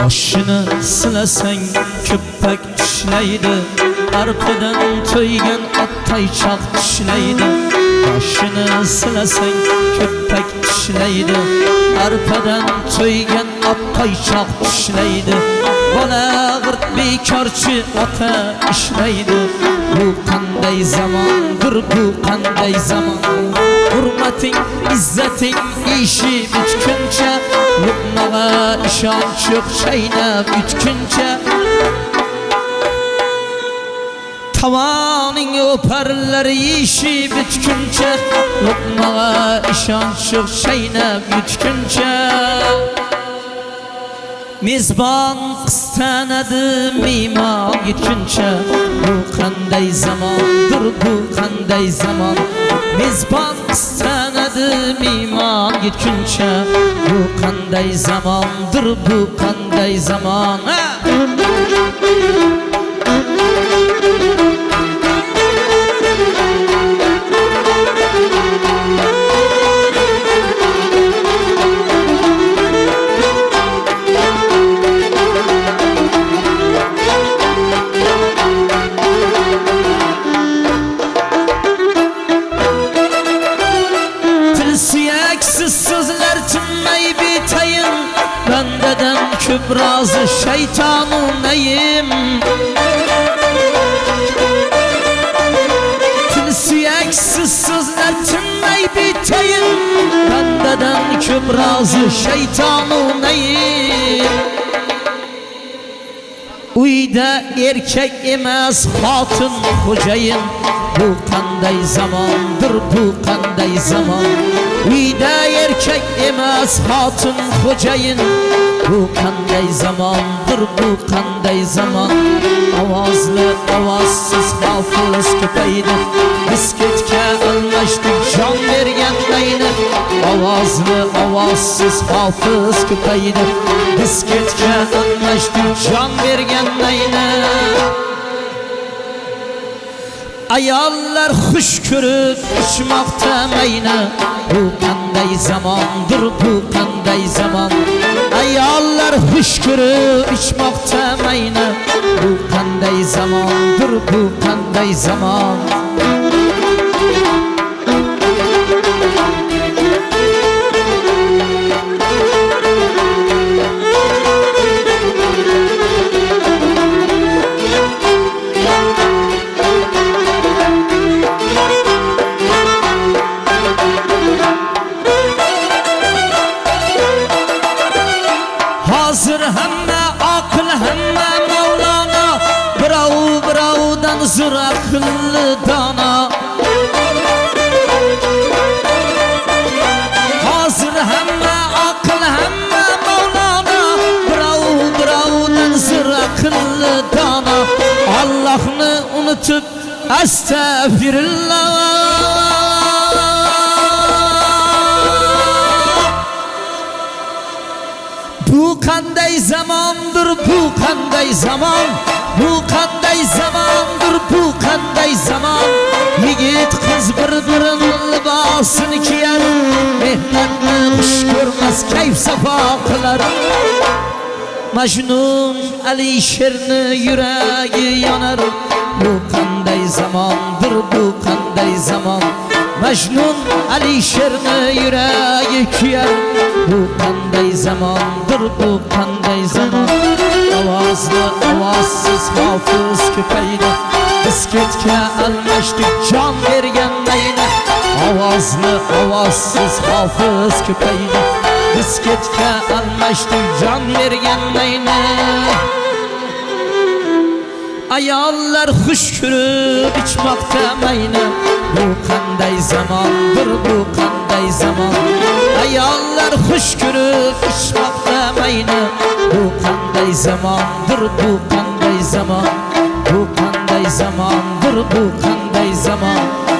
Başını silasan köpek işleydi, arpadan toygan attay çaq işleydi. Başını silasan köpek işleydi, arpadan toygan attay çaq işleydi. Bola gırt bekarchi ota işleydi. Bu qanday zamondir, bu qanday zaman. Hurmating, izzating ishi bitguncha, luqmaga ishonch yo'q chaynab yutguncha. Tavoning o'parlar ishi bitguncha, luqmaga ishonch yo'q chaynab yutguncha. Mezbon qistanadi mehmon yetguncha, bu qanday zamondir, bu qanday zaman. Mezbon qistanadi mehmon yetguncha, bu qanday zamondir, bu qanday zaman. Sözler tınmay bitayım, bendeden kübrazı şeytanım neyim. Tülsiyeksiz sözler tınmay bitayım, bendeden kübrazı şeytanım neyim. Uyda erkek emas hatun hocayım, bu qanday zamandır, bu qanday zaman. Uyda erkek emas hatun hocayın, bu qanday zamandır, bu qanday zaman. Ovozli ovozsiz hofuz ko'paydi, biz ketga almashdik jon berganlayni. Ovozli ovozsiz hofuz ko'paydi, biz ketga almashdik jon berganlayni. Ayollar xush ko'rib ichmoqda mayna, bu qanday zamondir, bu qanday zaman. Ayollar xush ko'rib ichmoqda mayna, bu qanday zamondir, bu qanday zaman. Hazır hamma aql, hamma Mavlana, birovdan zur aqlli dona. Hazır hamma aql, hamma Mavlana, birovdan zur aqlli dona. Allohni unutib astagfirullah. Bu qanday zamondir, bu qanday zaman. Bu qanday zamondir, bu qanday zaman. Yigit qiz bir-birini libosini kiyar, mehnatni xush ko'rmas, kayf safo qilar. Majnun Alisherni yuragi yonar, bu qanday zamondir, bu qanday zaman. Majnun Alisherni yuragi kuyar, bu qanday zamondir, bu qanday zaman. Ovozli ovozsiz hofuz ko'paydi, biz ketga almashdik jon berganlayni. Ovozli ovozsiz hofiz ko'paydi. Disketga almashdik jon bergan mayna. Ayollar xush ko'rib ichmoqda mayna. Bu qanday zamondir, bu qanday zamon. Ayollar xush ko'rib ichmoqda mayna. Bu qanday zamondir, bu qanday zamon. Bu qanday zamondir, bu qanday zamon.